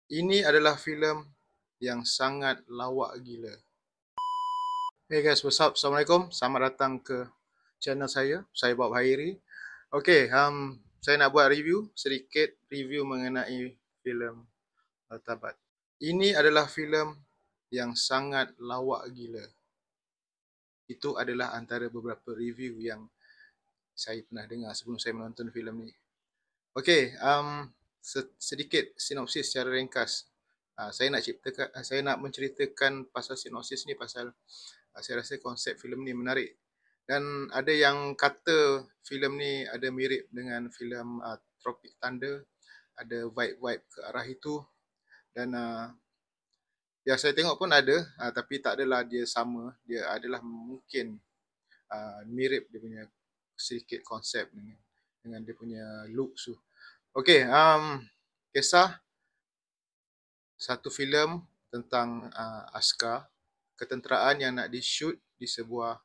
Ini adalah filem yang sangat lawak gila. Hey guys, what's up? Assalamualaikum. Selamat datang ke channel saya. Saya Bob Hairi. Okay, saya nak buat sedikit review mengenai filem Tabat. Ini adalah filem yang sangat lawak gila. Itu adalah antara beberapa review yang saya pernah dengar sebelum saya menonton filem ni. Okay, sedikit sinopsis secara ringkas. Saya nak menceritakan pasal sinopsis ni pasal saya rasa konsep filem ni menarik. Dan ada yang kata filem ni ada mirip dengan filem Tropic Thunder, ada vibe-vibe ke arah itu. Dan ya saya tengok pun ada, tapi tak adalah dia sama. Dia adalah mungkin mirip dia punya sedikit konsep dengan dia punya look tu. Okey, kisah satu filem tentang askar ketenteraan yang nak di-shoot di sebuah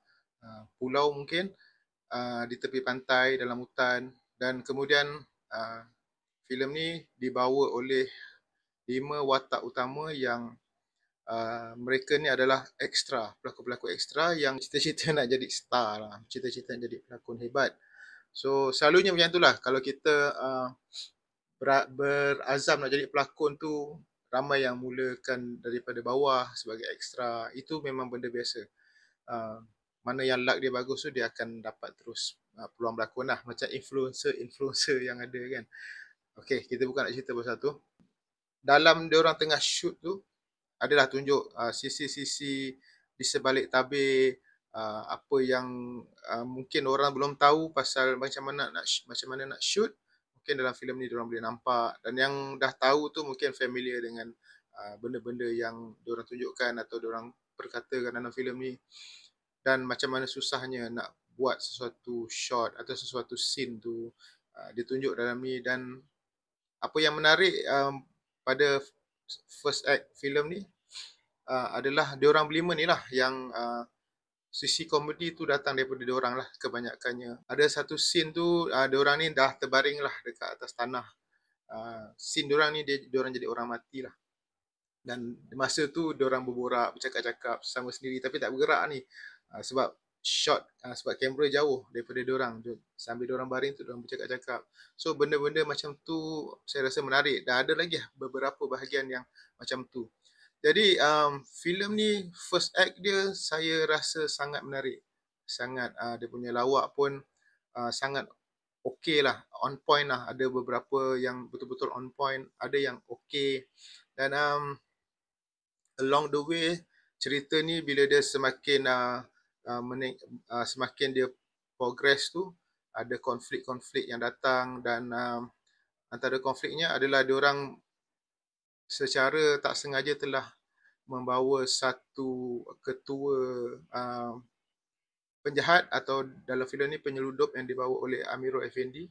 pulau mungkin di tepi pantai dalam hutan, dan kemudian filem ni dibawa oleh 5 watak utama yang mereka ni adalah ekstra, pelakon-pelakon ekstra yang cita-cita nak jadi star lah, cita-cita nak jadi pelakon hebat. So selalunya macam itulah, kalau kita berazam nak jadi pelakon tu, ramai yang mulakan daripada bawah sebagai ekstra. Itu memang benda biasa. Mana yang luck dia bagus tu, dia akan dapat terus peluang berlakon lah. Macam influencer yang ada kan. Okay, kita bukan nak cerita pasal tu. Dalam dia orang tengah shoot tu, adalah tunjuk sisi-sisi di sebalik tabir, apa yang mungkin orang belum tahu pasal macam mana nak shoot. Mungkin dalam filem ni diorang boleh nampak, dan yang dah tahu tu mungkin familiar dengan benda-benda yang diorang tunjukkan atau diorang perkatakan dalam filem ni, dan macam mana susahnya nak buat sesuatu shot atau sesuatu scene tu ditunjuk dalam ni. Dan apa yang menarik pada first act filem ni adalah diorang berlima ni lah yang sisi komedi tu datang daripada diorang lah kebanyakannya. Ada satu scene tu diorang ni dah terbaring lah dekat atas tanah. Scene diorang ni diorang jadi orang mati lah. Dan masa tu diorang berborak, bercakap-cakap sama sendiri tapi tak bergerak ni. Sebab shot, sebab kamera jauh daripada diorang. Sambil diorang baring tu diorang bercakap-cakap. So benda-benda macam tu saya rasa menarik. Dan ada lagi beberapa bahagian yang macam tu. Jadi filem ni first act dia saya rasa sangat menarik. Sangat dia punya lawak pun sangat okey lah, on point lah. Ada beberapa yang betul-betul on point, ada yang okey. Dan along the way cerita ni bila dia semakin semakin dia progress tu, ada konflik-konflik yang datang. Dan antara konfliknya adalah diorang secara tak sengaja telah membawa satu ketua penjahat, atau dalam filem ni penyeludup yang dibawa oleh Amirul Effendi,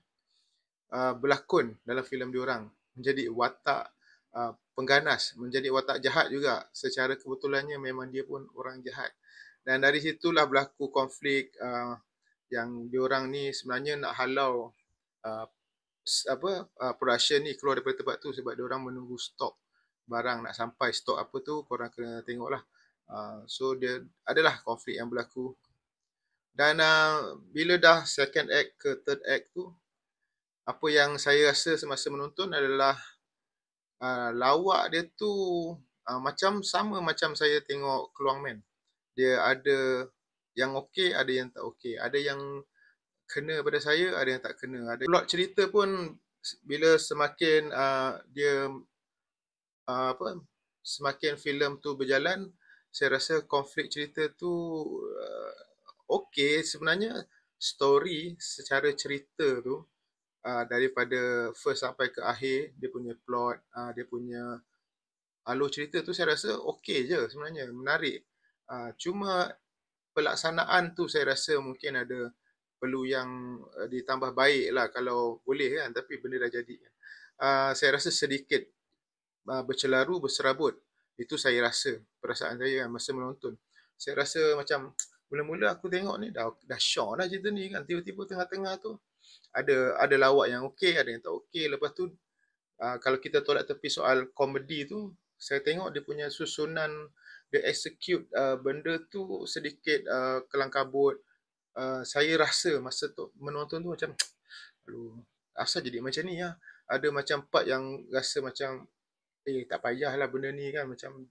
berlakon dalam filem diorang, menjadi watak pengganas, menjadi watak jahat juga. Secara kebetulannya memang dia pun orang jahat. Dan dari situlah berlaku konflik yang diorang ni sebenarnya nak halau production ni keluar daripada tempat tu, sebab diorang menunggu stok barang nak sampai. Stok apa tu korang kena tengok lah. So dia adalah konflik yang berlaku. Dan bila dah second act ke third act tu, apa yang saya rasa semasa menonton adalah lawak dia tu macam sama macam saya tengok Keluang Man. Dia ada yang okey, ada yang tak okey. Ada yang kena pada saya, ada yang tak kena. Ada plot cerita pun bila semakin dia semakin filem tu berjalan, saya rasa konflik cerita tu okey. Sebenarnya story secara cerita tu daripada first sampai ke akhir, dia punya plot, dia punya alur cerita tu saya rasa okey je sebenarnya, menarik. Cuma pelaksanaan tu saya rasa mungkin ada perlu yang ditambah baik lah kalau boleh kan, tapi benda dah jadi. Saya rasa sedikit bercelaru, berserabut. Itu saya rasa, perasaan saya kan masa menonton. Saya rasa macam mula-mula aku tengok ni dah syok lah cerita ni kan. Tiba-tiba tengah-tengah tu ada lawak yang okey, ada yang tak okey. Lepas tu Kalau kita tolak tepi soal komedi tu, saya tengok dia punya susunan, dia execute benda tu sedikit kelang kabut. Saya rasa masa tu menonton tu macam, aduh, asal jadi macam ni lah. Ada macam part yang rasa macam, tak payahlah benda ni kan, macam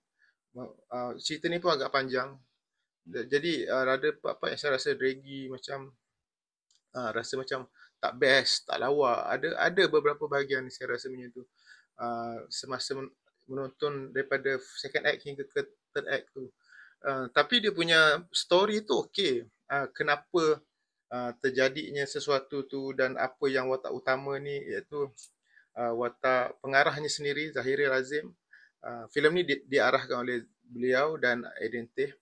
cerita ni pun agak panjang. Jadi rada part-part yang saya rasa draggy, macam rasa macam tak best, tak lawa. Ada beberapa bahagian saya rasa macam tu. Semasa menonton daripada second act hingga ke third act tu. Tapi dia punya story tu okey. Kenapa terjadinya sesuatu tu dan apa yang watak utama ni, iaitu watak pengarahnya sendiri, Zahiril Azim. Filem ni diarahkan oleh beliau dan Aiden Teh.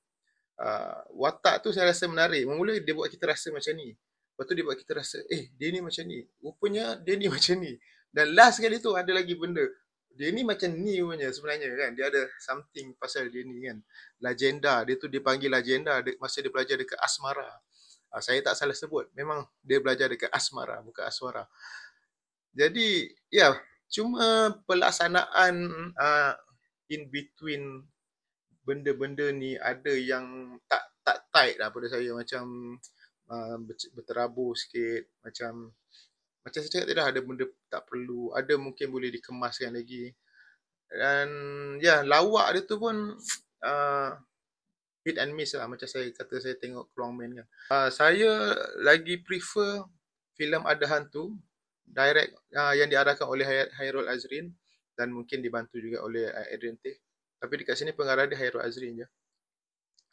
Watak tu saya rasa menarik. Mula dia buat kita rasa macam ni. Lepas tu dia buat kita rasa, dia ni macam ni. Rupanya dia ni macam ni. Dan last sekali tu ada lagi benda. Dia ni macam ni rupanya sebenarnya kan. Dia ada something pasal dia ni kan. Legenda. Dia tu dipanggil legenda masa dia belajar dekat Asmara. Saya tak salah sebut. Memang dia belajar dekat Asmara, bukan Aswara. Jadi, ya, cuma pelaksanaan in between benda-benda ni ada yang tak tight lah pada saya, macam berterabur sikit, macam saya cakap tadi lah, ada benda tak perlu, ada mungkin boleh dikemaskan lagi. Dan ya, lawak dia tu pun uh, hit and miss lah, macam saya kata saya tengok Keluang Man kan. Saya lagi prefer filem Ada Hantu direct, yang diarahkan oleh Hairul Azrin dan mungkin dibantu juga oleh Adrian Teh. Tapi dekat sini pengarah dia Hairul Azrin je.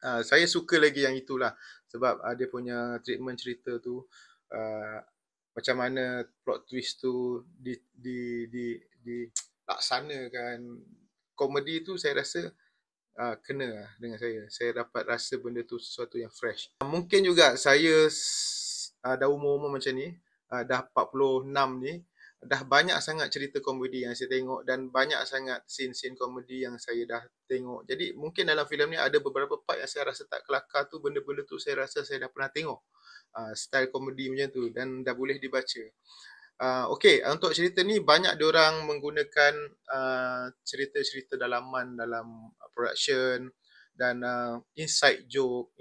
Saya suka lagi yang itulah, sebab dia punya treatment cerita tu, uh, macam mana plot twist tu dilaksanakan. Komedi tu saya rasa kena lah dengan saya. Saya dapat rasa benda tu sesuatu yang fresh. Mungkin juga saya dah umur-umur macam ni, dah 46 ni, dah banyak sangat cerita komedi yang saya tengok dan banyak sangat scene-scene komedi yang saya dah tengok. Jadi mungkin dalam filem ni ada beberapa part yang saya rasa tak kelakar tu, benda-benda tu saya rasa saya dah pernah tengok. Style komedi macam tu dan dah boleh dibaca. Okey, untuk cerita ni banyak diorang menggunakan cerita-cerita dalaman dalam production dan inside joke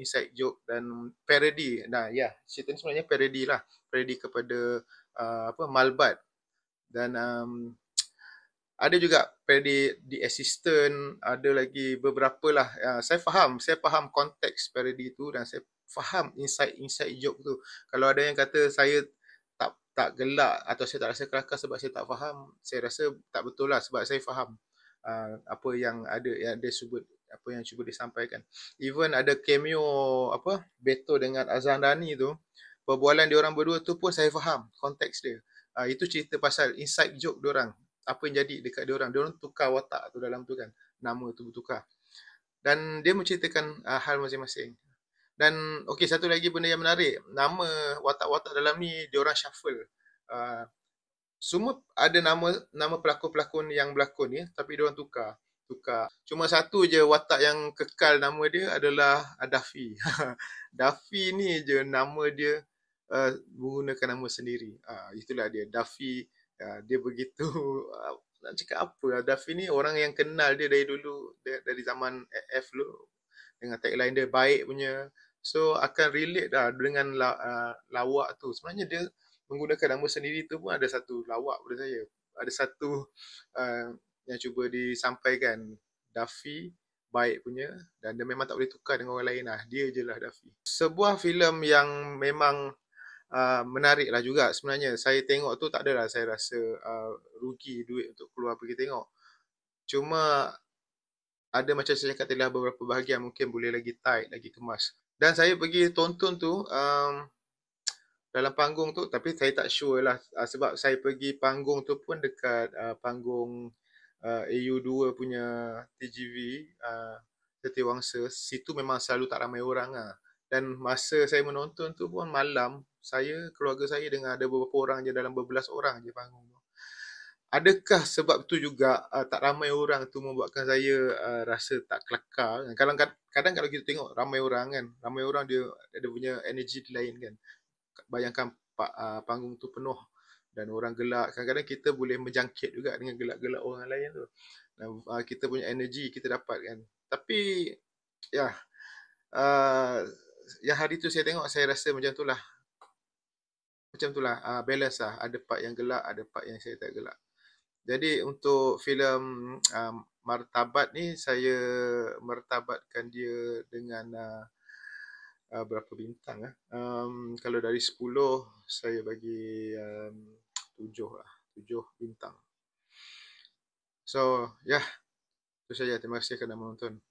dan parody. Nah, ya, cerita ni sebenarnya parody lah. Parody kepada Malbat. Dan ada juga parody The Assistant, ada lagi beberapa lah. Saya faham konteks parody tu dan saya faham inside joke tu. Kalau ada yang kata saya tak gelak atau saya tak rasa kelakar sebab saya tak faham, saya rasa tak betul lah, sebab saya faham apa yang dia sebut, apa yang cuba disampaikan. Even ada cameo Beto dengan Azhan Dani tu, perbualan dia orang berdua tu pun saya faham konteks dia. Itu cerita pasal inside joke dia orang, apa yang jadi dekat dia orang tukar watak tu dalam tu kan, nama tu bertukar dan dia menceritakan hal masing-masing. Dan okey, satu lagi benda yang menarik, nama watak-watak dalam ni dia orang shuffle. Semua ada nama pelakon-pelakon yang berlakon ni, tapi dia orang tukar. Cuma satu je watak yang kekal nama dia adalah Daffy. Daffy ni je nama dia menggunakan nama sendiri. Itulah dia, Daffy. Dia begitu nak cakap apa lah, Daffy ni orang yang kenal dia dari dulu, dari zaman F dulu, dengan tagline dia baik punya. So akan relate dah dengan lawak tu. Sebenarnya dia menggunakan nama sendiri tu pun ada satu lawak pada saya. Ada satu yang cuba disampaikan. Daffy baik punya dan dia memang tak boleh tukar dengan orang lain lah. Dia je lah Daffy. Sebuah filem yang memang menarik lah juga sebenarnya. Saya tengok tu tak adalah saya rasa rugi duit untuk keluar pergi tengok. Cuma ada macam saya cakap tadi lah, beberapa bahagian mungkin boleh lagi tight, lagi kemas. Dan saya pergi tonton tu dalam panggung tu, tapi saya tak sure lah sebab saya pergi panggung tu pun dekat panggung AU2 punya TGV Setiawangsa. Situ memang selalu tak ramai orang lah. Dan masa saya menonton tu pun malam, keluarga saya dengan ada beberapa orang je, dalam berbelas orang je panggung tu. Adakah sebab tu juga tak ramai orang tu membuatkan saya rasa tak kelakar? Kadang kalau kita tengok ramai orang kan, ramai orang dia punya energi lain kan. Bayangkan panggung tu penuh dan orang gelak. Kadang-kadang kita boleh menjangkit juga dengan gelak-gelak orang lain tu. Dan, kita punya energi kita dapat kan. Tapi ya, uh, yang hari tu saya tengok, saya rasa macam tu lah, balance lah. Ada part yang gelak, ada part yang saya tak gelak. Jadi untuk filem Martabat ni, saya martabatkan dia dengan berapa bintang ah? Kalau dari 10 saya bagi 7 lah, 7 bintang. So ya, yeah, itu saja. Terima kasih kerana menonton.